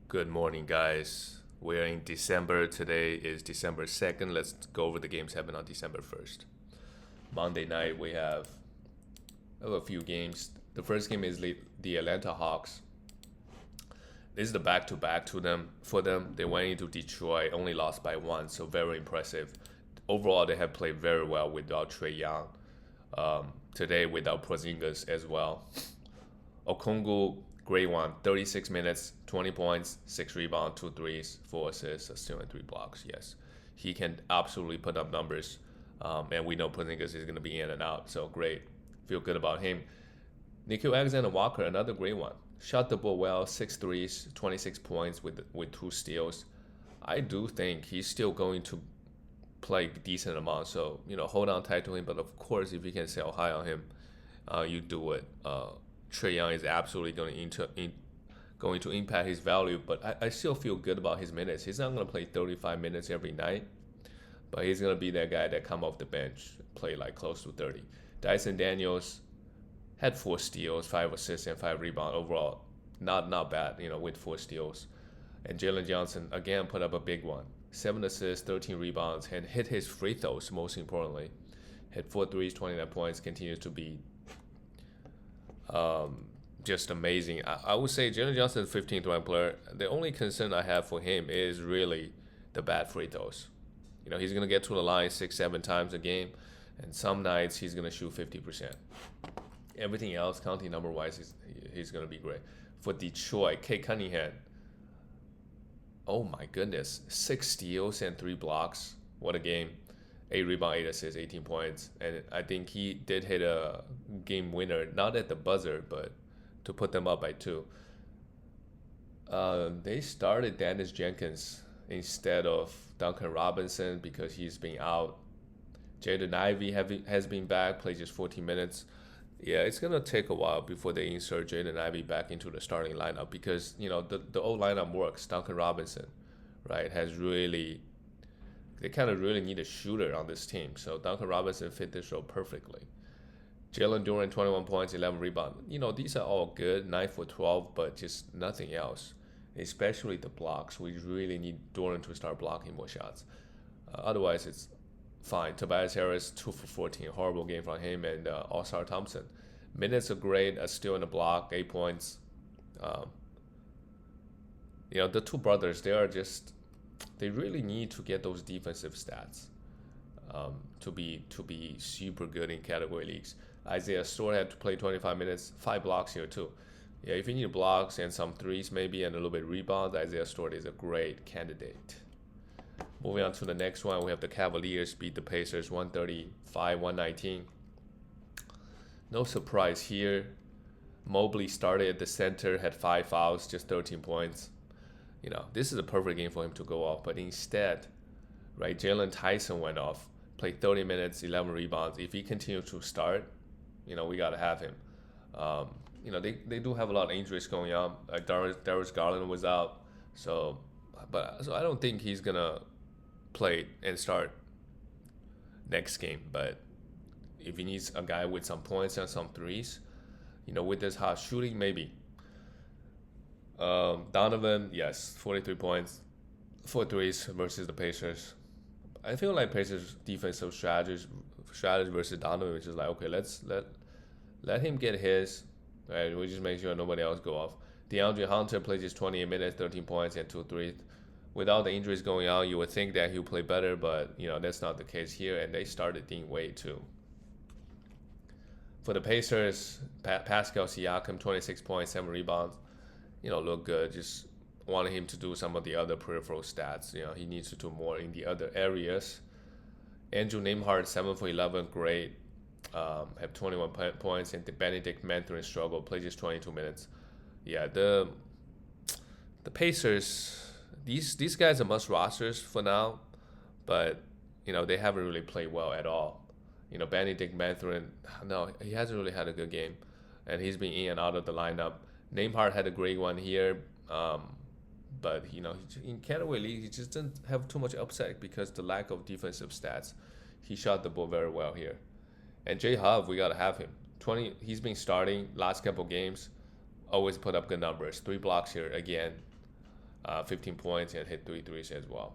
Good morning, guys. We're in December. Today is December 2nd. Let's go over the games happened on December 1st. Monday night, we have a few games. The first game is the Atlanta Hawks. This is the back-to-back to them. For them, they went into Detroit, only lost by one, so very impressive. Overall, they have played very well without Trae Young. Today, without Porzingis as well. Okongwu, great one. 36 minutes, 20 points, 6 rebounds, 2 threes, 4 assists, a steal, and 3 blocks. Yes, he can absolutely put up numbers. And we know Porzingis is going to be in and out, so great. Feel good about him. Nikhil Alexander-Walker, another great one. Shot the ball well, 6 threes, 26 points with 2 steals. I do think he's still going to play a decent amount, so hold on tight to him. But of course, if you can sell high on him, you do it. Trae Young is absolutely going to impact his value, but I still feel good about his minutes. He's not going to play 35 minutes every night, but he's going to be that guy that come off the bench, play like close to 30. Dyson Daniels had 4 steals, 5 assists, and 5 rebounds overall. Not bad, with 4 steals. And Jalen Johnson again put up a big one. 7 assists, 13 rebounds, and hit his free throws, most importantly. Had 4 threes, 29 points, continues to be just amazing. I would say Jalen Johnson is 15th ranked player. The only concern I have for him is really the bad free throws. He's going to get to the line 6-7 times a game, and some nights he's going to shoot 50%. Everything else, counting number wise, he's going to be great. For Detroit, Kate Cunningham, oh my goodness, 6 steals and 3 blocks. What a game. 8 rebounds, 8 assists, 18 points. And I think he did hit a game winner, not at the buzzer, but to put them up by 2. They started Dennis Jenkins instead of Duncan Robinson because he's been out. Jaden Ivey has been back, played just 14 minutes. Yeah, it's going to take a while before they insert Jaden Ivey back into the starting lineup because, the old lineup works. Duncan Robinson, right, they kind of really need a shooter on this team. So Duncan Robinson fit this role perfectly. Jalen Duren, 21 points, 11 rebounds. These are all good, 9 for 12, but just nothing else, especially the blocks. We really need Duren to start blocking more shots. Otherwise, it's fine. Tobias Harris, 2 for 14. Horrible game from him. And All-Star Thompson. Minutes are great. Still in the block, 8 points. The two brothers, they really need to get those defensive stats to be super good in category leagues. Isaiah Stewart had to play 25 minutes, 5 blocks here too. Yeah, if you need blocks and some threes maybe and a little bit of rebounds, Isaiah Stewart is a great candidate. Moving on to the next one, we have the Cavaliers beat the Pacers 135-119. No surprise here. Mobley started at the center, had 5 fouls, just 13 points. This is a perfect game for him to go off, but instead, right, Jalen Tyson went off, played 30 minutes, 11 rebounds. If he continues to start, we got to have him. They do have a lot of injuries going on. Darius Garland was out, so I don't think he's gonna play and start next game. But if he needs a guy with some points and some threes, with this hot shooting, maybe. Donovan, yes, 43 points, 4 threes versus the Pacers. I feel like Pacers defensive strategy versus Donovan, which is like, okay, let him get his, right? We just make sure nobody else go off. DeAndre Hunter played just 28 minutes, 13 points, and 2 threes. Without the injuries going on, you would think that he'll play better, but that's not the case here. And they started Dean Wade too. For the Pacers, Pascal Siakam, 26 points, 7 rebounds. Look good. Just wanted him to do some of the other peripheral stats. He needs to do more in the other areas. Andrew Nembhard, 7 for 11, great. Have 21 points, and the Benedict Mathurin struggled, played just 22 minutes. Yeah, the Pacers, these guys are must rosters for now, but they haven't really played well at all. Benedict Mathurin, no, he hasn't really had a good game, and he's been in and out of the lineup. Nembhard had a great one here, but in category league he just didn't have too much upside because the lack of defensive stats. He shot the ball very well here. And Jay Hub, we gotta have him. He's been starting last couple games, always put up good numbers. 3 blocks here again. 15 points and hit 3 threes as well.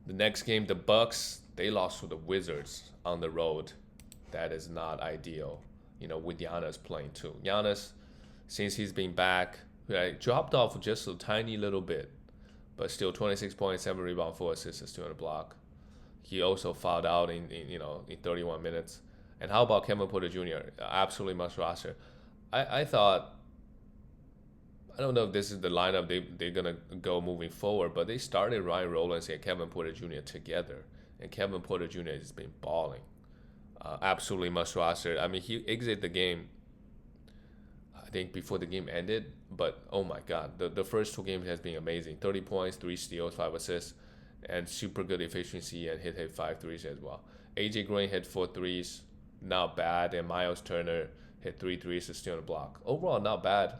The next game, the Bucks, they lost to the Wizards on the road. That is not ideal, with Giannis playing too. Giannis, since he's been back, dropped off just a tiny little bit, but still 26 points, 7 rebounds, 4 assists, still on the block. He also fouled out in 31 minutes. And how about Kevin Porter Jr.? Absolutely must roster. I thought, I don't know if this is the lineup they're going to go moving forward, but they started Ryan Rollins and Kevin Porter Jr. together. And Kevin Porter Jr. has been balling. Absolutely must roster. I mean, he exited the game, I think, before the game ended. But, oh my God, the first 2 games has been amazing. 30 points, 3 steals, 5 assists, and super good efficiency, and hit 5 threes as well. AJ Green hit 4 threes, not bad. And Miles Turner hit 3 threes, still on the block. Overall, not bad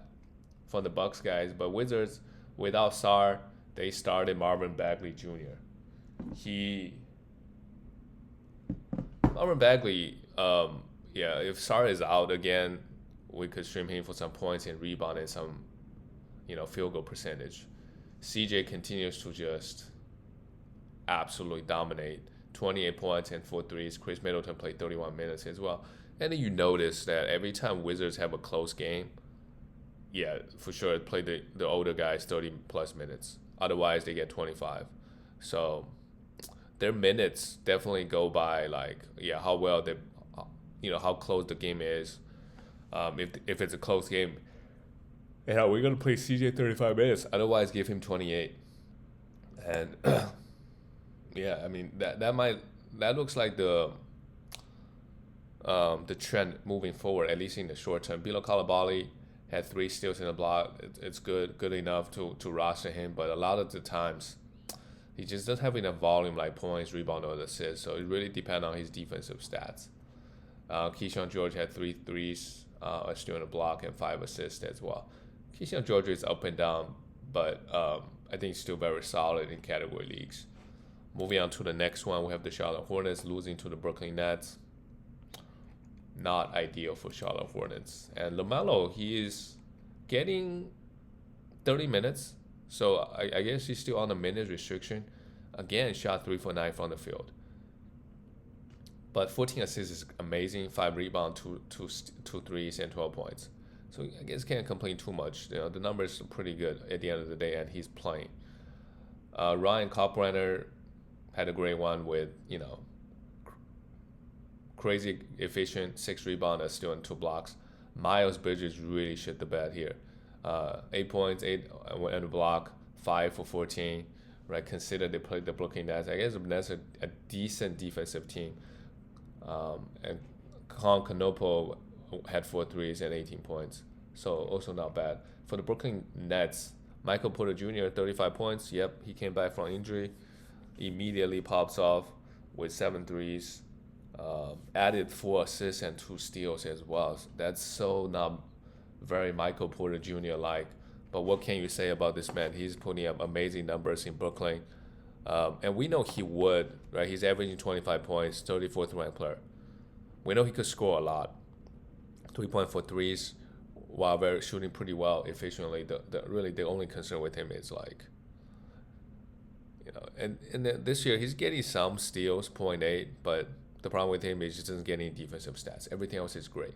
from the Bucks guys. But Wizards, without Sarr, they started Marvin Bagley Jr. Marvin Bagley, if Sarr is out again, we could stream him for some points and rebound and some, field goal percentage. CJ continues to just absolutely dominate. 28 points and 4 threes. Chris Middleton played 31 minutes as well. And then you notice that every time Wizards have a close game, for sure, play the older guys 30 plus minutes. Otherwise, they get 25. So their minutes definitely go by how well they, how close the game is. If it's a close game, we're gonna play CJ 35 minutes. Otherwise, give him 28. And I mean that looks like the trend moving forward, at least in the short term. Bilo Coulibaly had 3 steals in the block. It's good enough to roster him, but a lot of the times he just doesn't have enough volume like points, rebound, or assists. So it really depends on his defensive stats. Keyshawn George had 3 threes, a steal in the block, and 5 assists as well. Keyshawn George is up and down, but I think still very solid in category leagues. Moving on to the next one, we have the Charlotte Hornets losing to the Brooklyn Nets. Not ideal for Charlotte Hornets. And LaMelo, he is getting 30 minutes. So I guess he's still on the minutes restriction. Again, shot 3 for 9 from the field. But 14 assists is amazing. 5 rebounds, 2 threes, and 12 points. So I guess can't complain too much. The numbers are pretty good at the end of the day, and he's playing. Ryan Kalkbrenner had a great one with, crazy efficient, 6 rebounds, still in 2 blocks. Miles Bridges really shit the bed here. 8 points, 8 on the block, 5 for 14. Right, consider they played the Brooklyn Nets. I guess the Nets are a decent defensive team. And Con Canopo had 4 threes and 18 points. So also not bad. For the Brooklyn Nets, Michael Porter Jr., 35 points. Yep, he came back from injury. Immediately pops off with 7 threes. Added 4 assists and 2 steals as well. So that's so not very Michael Porter Jr. like. But what can you say about this man? He's putting up amazing numbers in Brooklyn. And we know he would, right? He's averaging 25 points, 34th ranked player. We know he could score a lot. 3.4 threes while shooting pretty well efficiently. The only concern with him is and then this year he's getting some steals, 0.8, but the problem with him is he doesn't get any defensive stats. Everything else is great.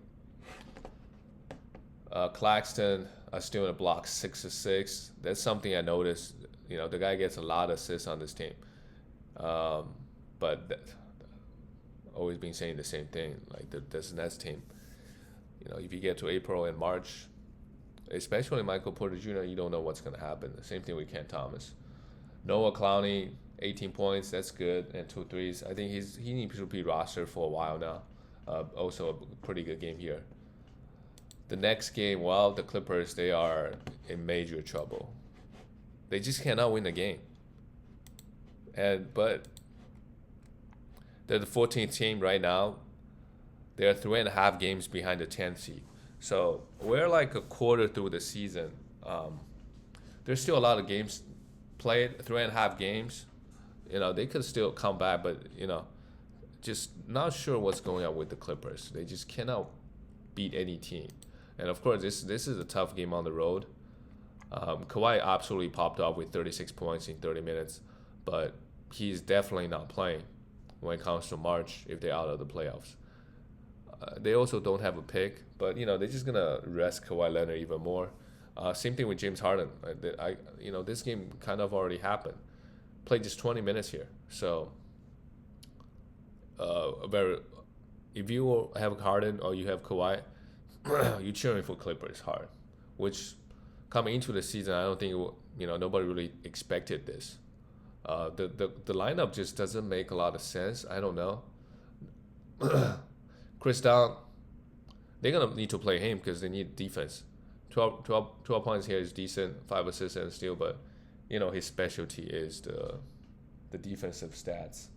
Claxton still in the block, 6 of 6. That's something I noticed. The guy gets a lot of assists on this team. But always been saying the same thing. This Nets team, if you get to April and March, especially Michael Porter Jr., you don't know what's going to happen. The same thing with Ken Thomas. Noah Clowney, 18 points. That's good. And 2 threes. I think he needs to be rostered for a while now. Also a pretty good game here. The next game, the Clippers, they are in major trouble. They just cannot win the game. But they're the 14th team right now. They're 3.5 games behind the 10th seed. So we're like a quarter through the season. There's still a lot of games played, 3.5 games. They could still come back, but, just not sure what's going on with the Clippers. They just cannot beat any team. And of course, this is a tough game on the road. Kawhi absolutely popped off with 36 points in 30 minutes, but he's definitely not playing when it comes to March if they're out of the playoffs. They also don't have a pick, but they're just gonna rest Kawhi Leonard even more. Same thing with James Harden. This game kind of already happened. Played just 20 minutes here, so if you have Harden or you have Kawhi, you're cheering for Clippers hard, which coming into the season, I don't think nobody really expected this. The lineup just doesn't make a lot of sense. I don't know. Chris Dunn, they're gonna need to play him because they need defense. 12 points here is decent, 5 assists and a steal, but his specialty is the defensive stats.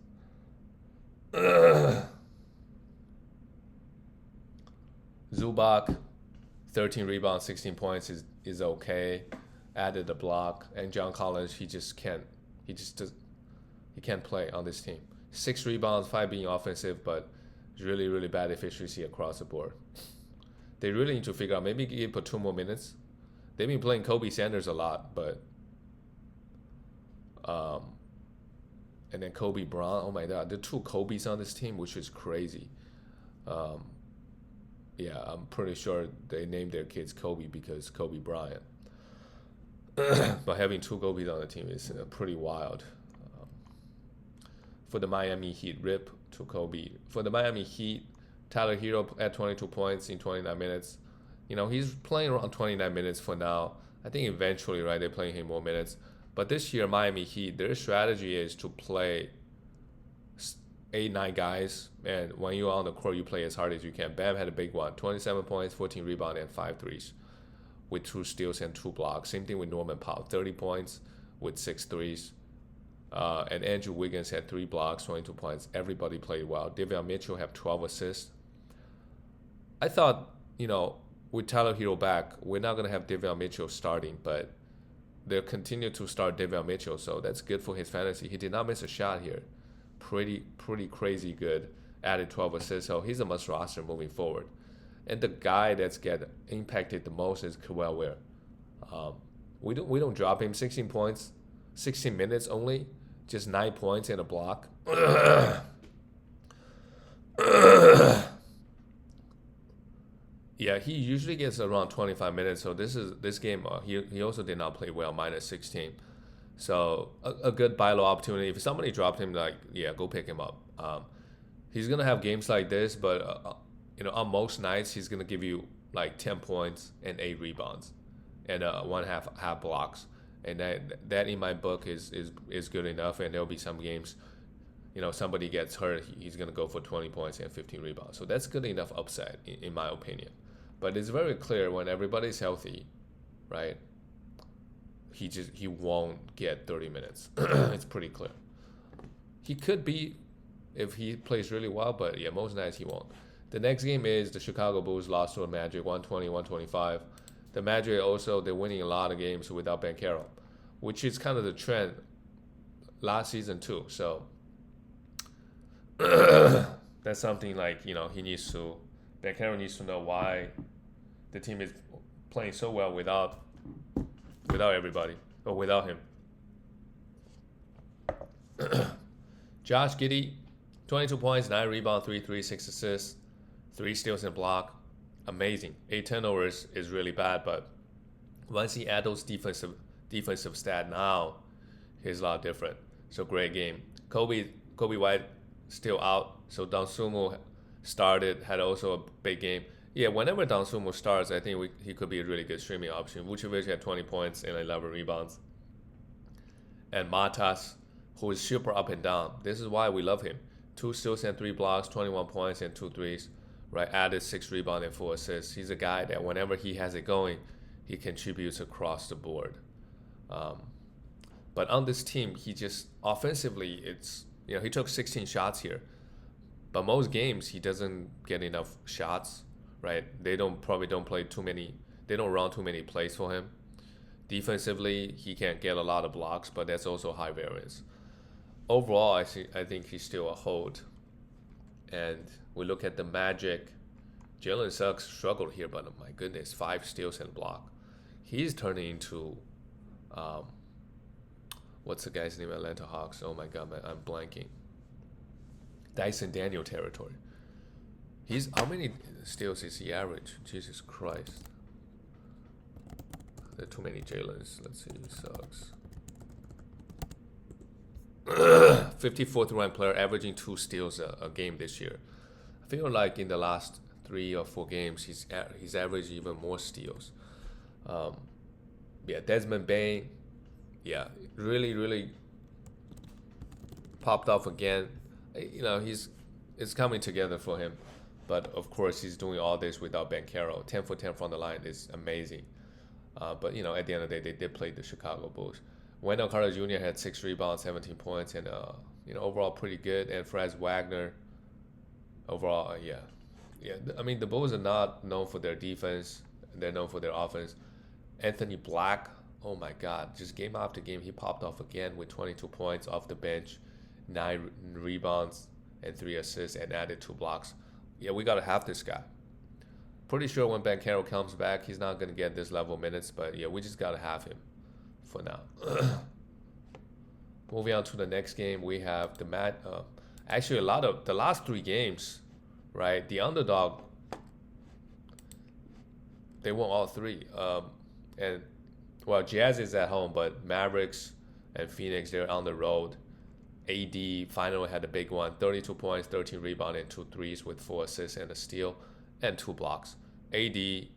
Zubac, 13 rebounds, 16 points is okay. Added a block, and John Collins, he can't play on this team. 6 rebounds, 5 being offensive, but really, really bad efficiency across the board. They really need to figure out, maybe give for 2 more minutes. They've been playing Kobe Sanders a lot, but and then Kobe Bryant, oh my god, the 2 Kobe's on this team, which is crazy. Yeah, I'm pretty sure they named their kids Kobe because Kobe Bryant. But having 2 Kobe's on the team is pretty wild. For the Miami Heat, rip to Kobe. For the Miami Heat, Tyler Hero at 22 points in 29 minutes. He's playing around 29 minutes for now. I think eventually, right, they're playing him more minutes. But this year, Miami Heat, their strategy is to play 8-9 guys, and when you're on the court, you play as hard as you can. Bam had a big one, 27 points, 14 rebounds, and 5 threes with 2 steals and 2 blocks. Same thing with Norman Powell, 30 points with 6 threes. And Andrew Wiggins had 3 blocks, 22 points. Everybody played well. Davion Mitchell had 12 assists. I thought, with Tyler Hero back, we're not going to have Davion Mitchell starting, but they'll continue to start Davion Mitchell, so that's good for his fantasy. He did not miss a shot here. Pretty crazy good. Added 12 assists, so he's a must roster moving forward. And the guy that's get impacted the most is Kawhi Leonard. We don't drop him. 16 points, 16 minutes only, just 9 points and a block. Yeah, he usually gets around 25 minutes. So this game, he also did not play well, minus 16. So a good buy low opportunity. If somebody dropped him, go pick him up. He's gonna have games like this, but on most nights he's gonna give you like 10 points and 8 rebounds, and 1.5 blocks, and that in my book is good enough. And there'll be some games, somebody gets hurt, he's gonna go for 20 points and 15 rebounds. So that's good enough upside in my opinion. But it's very clear when everybody's healthy, right? He won't get 30 minutes. It's pretty clear. He could be if he plays really well, but yeah, most nights he won't. The next game is the Chicago Bulls lost to the Magic, 120-125. The Magic also, they're winning a lot of games without Ben Carroll, which is kind of the trend last season too. So that's something Ben Carroll needs to know why the team is playing so well without everybody, or without him. Josh Giddey, 22 points, 9 rebounds, 3 threes, 6 assists, 3 steals and block. Amazing. 8 turnovers is really bad, but once he adds those defensive stat now, he's a lot different. So great game. Kobe White still out, so Dosunmu started, had also a big game. Yeah, whenever Dosunmu starts, I think he could be a really good streaming option. Vucevic had 20 points and 11 rebounds. And Matas, who is super up and down. This is why we love him. 2 steals and 3 blocks, 21 points and 2 threes. Right, added 6 rebounds and 4 assists. He's a guy that whenever he has it going, he contributes across the board. But on this team, he just offensively, he took 16 shots here. But most games, he doesn't get enough shots. Right, they probably don't play too many. They don't run too many plays for him. Defensively, he can't get a lot of blocks, but that's also high variance. Overall, I think he's still a hold. And we look at the Magic. Jalen Suggs struggled here, but oh my goodness, 5 steals and block. he's turning into um, what's the guy's name? Atlanta Hawks. Oh my god, man, I'm blanking. Dyson Daniel territory. He's how many steals is he average? Jesus Christ. There are too many Jalen's. Let's see. He sucks. 54th ranked player, averaging 2 steals a game this year. I feel like in the last 3 or 4 games, he's averaged even more steals. Yeah, Desmond Bain, yeah, really popped off again. You know, it's coming together for him. But of course, he's doing all this without Ben Carroll. 10 for 10 from the line is amazing. But you know, at the end of the day, they did play the Chicago Bulls. Wendell Carter Jr. had 6 rebounds, 17 points, and you know, overall pretty good. And Franz Wagner, overall, yeah. I mean, the Bulls are not known for their defense; they're known for their offense. Anthony Black, oh my God, just game after game, he popped off again with 22 points off the bench, 9 rebounds and 3 assists, and added 2 blocks. Yeah, we gotta have this guy. Pretty sure when Ben Carroll comes back, he's not gonna get this level of minutes, but yeah, we just gotta have him for now. Moving on to the next game, we have the actually a lot of the last 3 games, right? The underdog, they won all 3. And well, Jazz is at home, but Mavericks and Phoenix, they're on the road. AD finally had a big one, 32 points, 13 rebounds, and 2 threes with 4 assists and a steal and 2 blocks. AD, here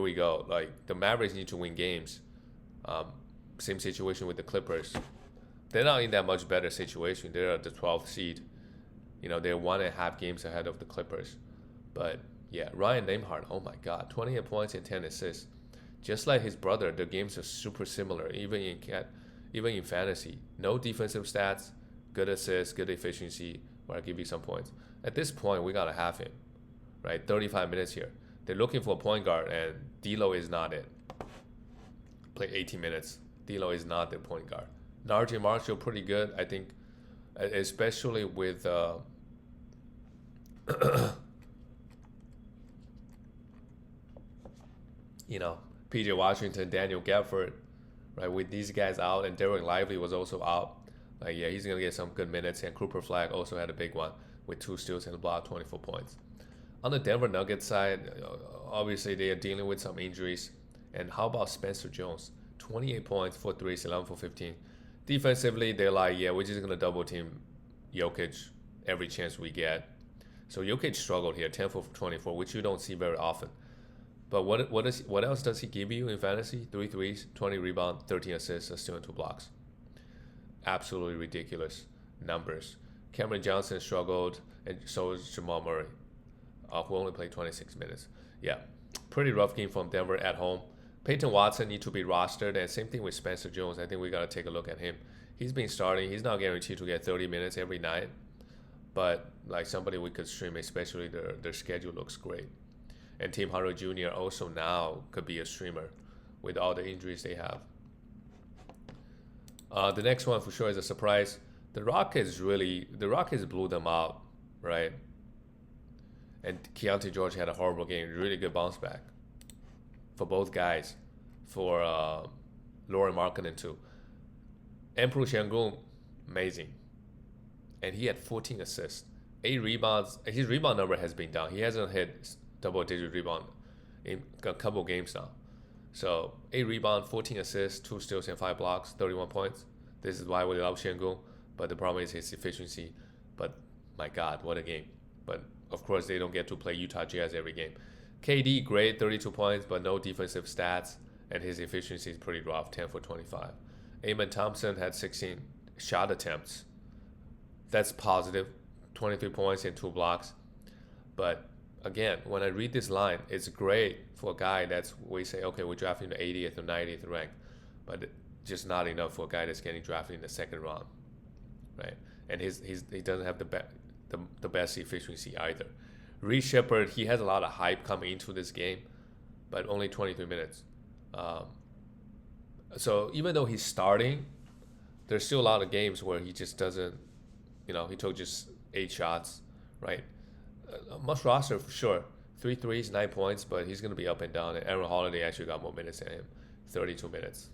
we go. Like, the Mavericks need to win games. Same situation with the Clippers. They're not in that much better situation. They're at the 12th seed. You know, they're 1.5 games ahead of the Clippers. But yeah, Ryan Nembhard, oh my God, 28 points and 10 assists. Just like his brother, the games are super similar, even in fantasy. No defensive stats, good assists, good efficiency, or I'll give you some points. At this point, we gotta have him, right? 35 minutes here. They're looking for a point guard, and D'Lo is not it. Play 18 minutes. D'Lo is not the point guard. RJ Marshall, pretty good, I think, especially with you know, PJ Washington, Daniel Gafford, right? With these guys out, and Derek Lively was also out. Like, yeah, he's gonna get some good minutes. And Cooper Flag also had a big one with 2 steals and a block, 24 points. On the Denver Nuggets side, obviously they are dealing with some injuries. And how about Spencer Jones? 28 points, 4 threes, 11 for 15. Defensively, they're like, yeah, we're just gonna double team Jokic every chance we get. So Jokic struggled here, 10 for 24, which you don't see very often. But what else does he give you in fantasy? 3 threes, 20 rebounds, 13 assists, a steal, and 2 blocks. Absolutely ridiculous numbers. Cameron Johnson struggled, and so is Jamal Murray, who only played 26 minutes. Yeah, pretty rough game from Denver at home. Peyton Watson need to be rostered, and same thing with Spencer Jones. I think we got to take a look at him. He's been starting. He's not guaranteed to get 30 minutes every night, but like somebody we could stream, especially their schedule looks great. And Tim Hardaway Jr. also now could be a streamer with all the injuries they have. The next one for sure is a surprise. The Rockets blew them out, right? And Keontae George had a horrible game. Really good bounce back for both guys. For Lauri Markkanen too. Alperen Sengun, amazing. And he had 14 assists, 8 rebounds. His rebound number has been down. He hasn't hit double-digit rebound in a couple games now. So 8 rebounds, 14 assists, 2 steals, and 5 blocks, 31 points. This is why we love Sengun. But the problem is his efficiency. But my God, what a game. But of course, they don't get to play Utah Jazz every game. KD, great, 32 points, but no defensive stats. And his efficiency is pretty rough, 10 for 25. Amen Thompson had 16 shot attempts. That's positive, 23 points and 2 blocks. But again, when I read this line, it's great for a guy we say, okay, we're drafting the 80th or 90th rank, but just not enough for a guy that's getting drafted in the 2nd round, right? And he doesn't have the best efficiency either. Reed Shepherd, he has a lot of hype coming into this game, but only 23 minutes. So even though he's starting, there's still a lot of games where he just doesn't, he took just 8 shots, right? Must roster for sure. 3 threes, 9 points, but he's going to be up and down. And Aaron Holiday actually got more minutes than him, 32 minutes.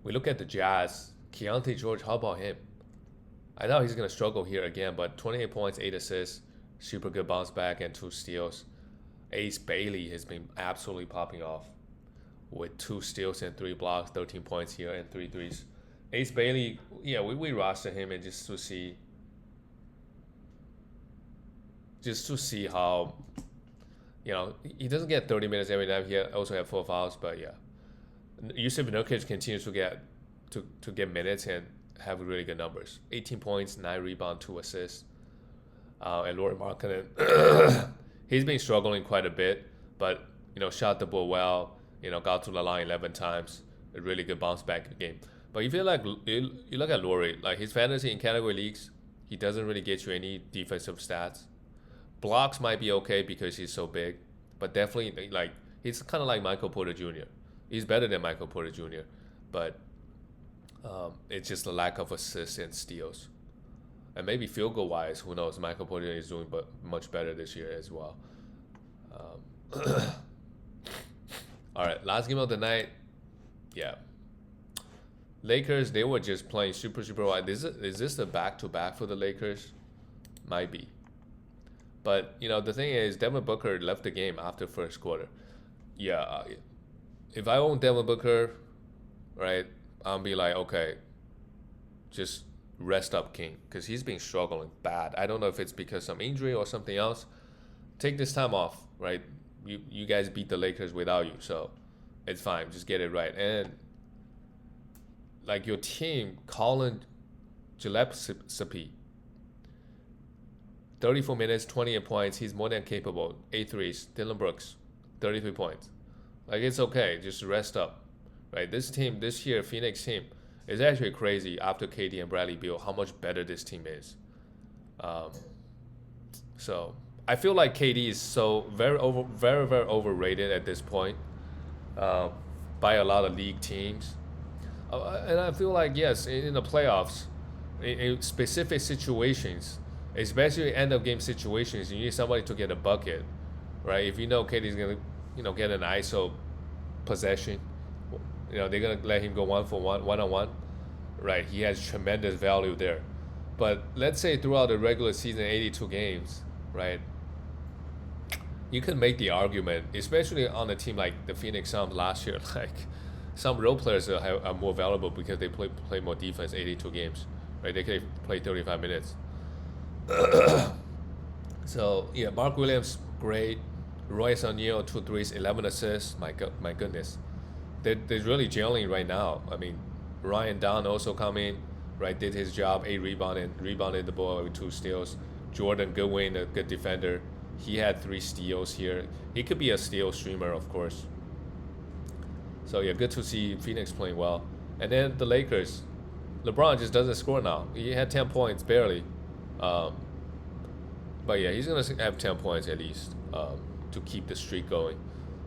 We look at the Jazz. Keontae George, how about him? I know he's going to struggle here again, but 28 points, 8 assists, super good bounce back, and 2 steals. Ace Bailey has been absolutely popping off with 2 steals and 3 blocks, 13 points here and 3 threes. Ace Bailey, yeah, we rostered him and just to see how, he doesn't get 30 minutes every night. He also have 4 fouls, but yeah. Yusuf Nurkic continues to get minutes and have really good numbers. 18 points, 9 rebounds, 2 assists. And Lauri Markkanen, he's been struggling quite a bit, but shot the ball well. Got to the line 11 times. A really good bounce back game. But you look at Lauri, like his fantasy in category leagues, he doesn't really get you any defensive stats. Blocks might be okay because he's so big, but definitely he's kind of like Michael Porter Jr. He's better than Michael Porter Jr., but it's just the lack of assists and steals. And maybe field goal wise, who knows? Michael Porter Jr. is doing much better this year as well. All right, last game of the night. Yeah. Lakers, they were just playing super wide. Is this the back-to-back for the Lakers? Might be. But, the thing is, Devin Booker left the game after first quarter. Yeah, if I own Devin Booker, right, I'll be like, okay, just rest up, King, because he's been struggling bad. I don't know if it's because of some injury or something else. Take this time off, right? You guys beat the Lakers without you, so it's fine. Just get it right. And your team, Colin Gillespie, 34 minutes, 28 points. He's more than capable. 8 threes. Dylan Brooks, 33 points. It's okay. Just rest up, right? This team, this year, Phoenix team, is actually crazy after KD and Bradley Beal, how much better this team is. So I feel like KD is so very overrated at this point by a lot of league teams. And I feel like, yes, in the playoffs, in specific situations, especially end-of-game situations, you need somebody to get a bucket, right? If KD's going to, get an ISO possession, they're going to let him go one-on-one, right? He has tremendous value there. But let's say throughout the regular season, 82 games, right? You can make the argument, especially on a team like the Phoenix Suns last year, some role players are more valuable because they play more defense 82 games, right? They can play 35 minutes. So, yeah, Mark Williams, great. Royce O'Neal, 2 threes, 11 assists. My goodness. They're really gelling right now. I mean, Ryan Dunn also coming, right? Did his job, 8 rebounded the ball with 2 steals. Jordan Goodwin, a good defender. He had 3 steals here. He could be a steal streamer, of course. So, yeah, good to see Phoenix playing well. And then the Lakers. LeBron just doesn't score now. He had 10 points, barely. But, yeah, he's going to have 10 points at least to keep the streak going.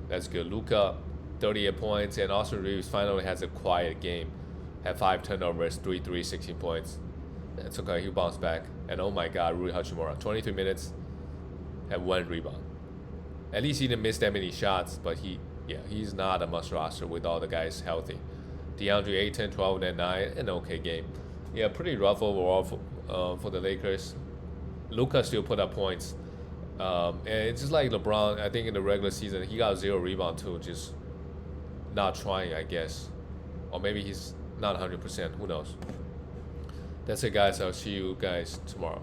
That's good. Luka, 38 points. And Austin Reeves finally has a quiet game. Had 5 turnovers, 3 threes, 16 points. That's okay. He bounced back. And, oh, my God, Rui Hachimura, 23 minutes, had 1 rebound. At least he didn't miss that many shots, but he's not a must roster with all the guys healthy. DeAndre Ayton, 12 and 9, an okay game. Yeah, pretty rough overall for the Lakers. Luka still put up points. And it's just like LeBron, I think in the regular season, he got 0 rebound too, just not trying, I guess. Or maybe he's not 100%, who knows. That's it, guys. I'll see you guys tomorrow.